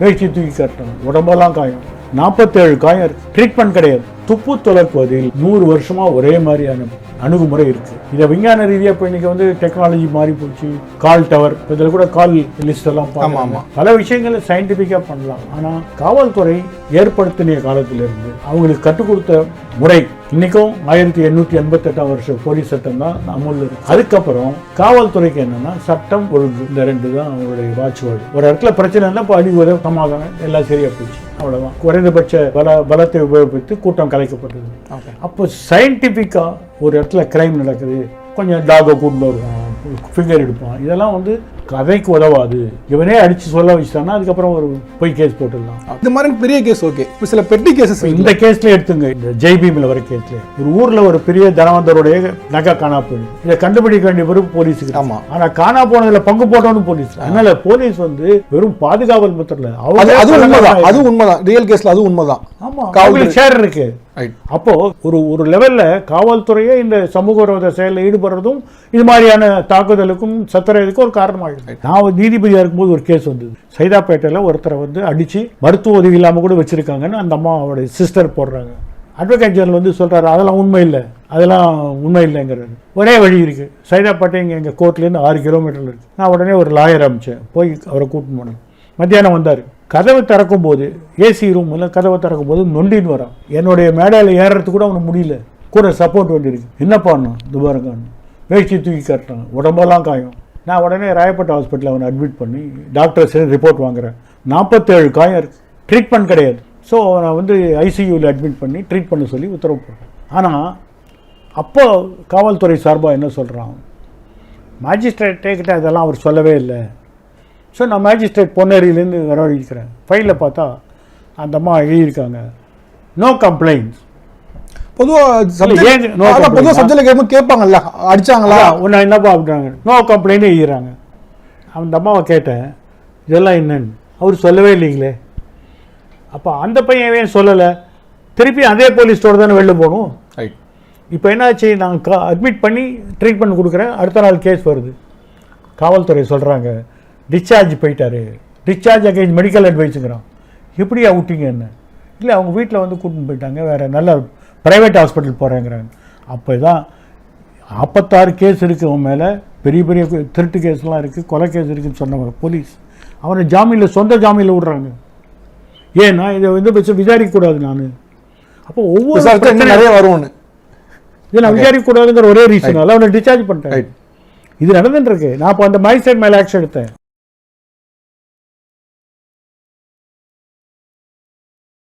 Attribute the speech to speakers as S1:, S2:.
S1: வேஷ்டி தூக்கி காட்டுறாங்க, உடம்பெல்லாம் காயம், 47 காயம் இருக்கு. ட்ரீட்மெண்ட் கிடையாது. துப்பு துலக்குவதில் 100 வருஷமா ஒரே மாதிரியான அணுகுமுறை இருக்கு. இதை விஞ்ஞான ரீதியா இப்போ இன்னைக்கு வந்து டெக்னாலஜி மாறி போச்சு. கால் டவர் இதில் கூட கால் லிஸ்ட் எல்லாம் பல விஷயங்களை சயின்டிபிக்கா பண்ணலாம். ஆனா காவல்துறை ஏற்படுத்தின காலத்திலிருந்து அவங்களுக்கு கற்றுக் கொடுத்த முறை இன்னைக்கும் 1888 வருஷம் போலீஸ் சட்டம் தான் அமல்ல இருக்கு. அதுக்கப்புறம் காவல்துறைக்கு என்னன்னா சட்டம் ஒழுங்கு, இந்த 2 தான் அவங்களுடைய வாட்ச்வேர்டு. ஒரு இடத்துல பிரச்சனை இருந்தா இப்போ அடி உதவி சமாதானம் எல்லாம் சரியா போச்சு, அவ்வளவுதான். குறைந்தபட்ச பலத்தை உபயோகித்து கூட்டம் கலைக்கப்பட்டது. அப்போ சயின்டிபிக்கா ஒரு இடத்துல கிரைம் நடக்குது, கொஞ்சம் டாகை கூட்டு வருவான், ஃபிங்கர் எடுப்பான், இதெல்லாம் வந்து கதைக்கு உதவாது. இவனே அடிச்சு சொல்ல வச்சுட்டான்னா அதுக்கப்புறம் ஒரு போய் கேஸ் போட்டுடலாம்.
S2: இந்த மாதிரி பெரிய கேஸ் ஓகே. இப்போ சில பெட்டி கேசஸ்
S1: இந்த கேஸ்ல எடுத்துங்க. இந்த ஜெய்பீம்ல வர கேஸ்ல ஒரு ஊர்ல ஒரு பெரிய தனவந்தருடைய நகை காணா போயிடும். இதை கண்டுபிடிக்க வேண்டிய வெறும் போலீஸுக்கு. ஆமா, ஆனா காணா போனதுல பங்கு போட்டவனு போலீஸ். அதனால போலீஸ் வந்து வெறும் பாதுகாவல் பத்திரல,
S2: அது உண்மைதான், அது உண்மைதான். ரியல் கேஸ்ல அது உண்மைதான்.
S1: ஆமா, அவங்களுக்கு ஷேர் இருக்கு. அப்போ ஒரு லெவல்ல காவல்துறையே இந்த சமூக விரோத செயலில் ஈடுபடுறதும் இது மாதிரியான தாக்குதலுக்கும் சத்திரத்துக்கும் ஒரு காரணமாக. நான் நீதிபதியா இருக்கும்போது ஒரு கேஸ் வந்தது. சைதாப்பேட்டையில் ஒருத்தரை வந்து அடிச்சு மருத்துவ உதவி இல்லாமல் கூட வச்சிருக்காங்கன்னு அந்த அம்மாவோட சிஸ்டர் போடுறாங்க. அட்வொகேட் ஜெனரல் வந்து சொல்றாரு அதெல்லாம் உண்மை இல்லை, அதெல்லாம் உண்மை இல்லைங்கிறது. ஒரே வழி இருக்கு. சைதாப்பேட்டை இங்கே எங்கள் கோர்ட்லேருந்து 6 கிலோமீட்டர்ல இருக்கு. நான் உடனே ஒரு லாயர் அனுப்பிச்சேன், போய் அவரை கூட்டின்னு போனேன். மத்தியானம் வந்தார். கதவை திறக்கும் போது ஏசி ரூம்ல கதவை திறக்கும் போது நொண்டின்னு வரான். என்னுடைய மேடையில் ஏறுறதுக்கு கூட அவனுக்கு முடியல, கூட சப்போர்ட் வேண்டியிருக்கு. என்ன பண்ணணும், துபாரங்க வேஷ்டி தூக்கி காட்டுறாங்க, உடம்பெல்லாம் காயம். நான் உடனே ராயப்பேட்டை ஹாஸ்பிட்டலில் அவனை அட்மிட் பண்ணி டாக்டர்ஸ் ரிப்போர்ட் வாங்குறேன். 47 காயம் இருக்கு, ட்ரீட்மெண்ட் கிடையாது. ஸோ நான் வந்து ஐசியூவில் அட்மிட் பண்ணி ட்ரீட் பண்ண சொல்லி உத்தரவு போடுறேன். ஆனால் அப்போ காவல்துறை சார்பாக என்ன சொல்கிறான், மேஜிஸ்ட்ரேட்டே கிட்ட அதெல்லாம் அவர் சொல்லவே இல்லை. ஸோ நான் மேஜிஸ்ட்ரேட் பொன்னேரியிலேருந்து வரவழைக்கிறேன். ஃபைலில் பார்த்தா அந்த அம்மா எழுதியிருக்காங்க, நோ கம்ப்ளைண்ட்ஸ்.
S2: பொதுவாக சப்ஜெக்ட்ல கேட்பாங்கல்ல, அடிச்சாங்களா
S1: ஒன்று என்னப்பா அப்படின்றாங்க, நோ கம்ப்ளைண்ட் எழுதிறாங்க. அந்த அம்மாவை கேட்டேன் இதெல்லாம் என்னன்னு, அவர் சொல்லவே இல்லைங்களே. அப்போ அந்த பையன் ஏன் சொல்லலை, திருப்பி அதே போலீஸ்டோடு தானே வெளில போகணும். இப்போ என்னாச்சு, நாங்கள் அட்மிட் பண்ணி ட்ரீட்மெண்ட் கொடுக்குறேன், அடுத்த நாள் கேஸ் வருது. காவல்துறை சொல்கிறாங்க டிஸ்சார்ஜ் போயிட்டாரு, டிஸ்சார்ஜ் அகைன்ஸ்ட் மெடிக்கல் அட்வைஸுங்கிறான். எப்படி அவுட்டிங்க என்ன இல்லை, அவங்க வீட்டில் வந்து கூட்டின்னு போயிட்டாங்க, வேறு நல்ல ப்ரைவேட் ஹாஸ்பிட்டல் போகிறேங்கிறாங்க. அப்போ தான் 56 கேஸ் இருக்குது அவன் மேலே, பெரிய பெரிய திருட்டு கேஸ்லாம் இருக்குது, கொலை கேஸ் இருக்குதுன்னு சொன்னவங்க போலீஸ் அவனை ஜாமீனில், சொந்த ஜாமீனில் விடுறாங்க. ஏன்னா இதை வந்து விசாரிக்கக்கூடாது நான். அப்போ ஒவ்வொரு
S2: நிறைய வரும்னு
S1: இதை நான் விசாரிக்கக்கூடாதுங்கிற ஒரே ரீசனால் அவனை டிஸ்சார்ஜ் பண்ணிட்டேன். இது நடந்துட்டு இருக்கு. நான் இப்போ அந்த மேஜிஸ்ட்ரேட் மேலே ஆக்ஷன் எடுத்தேன்.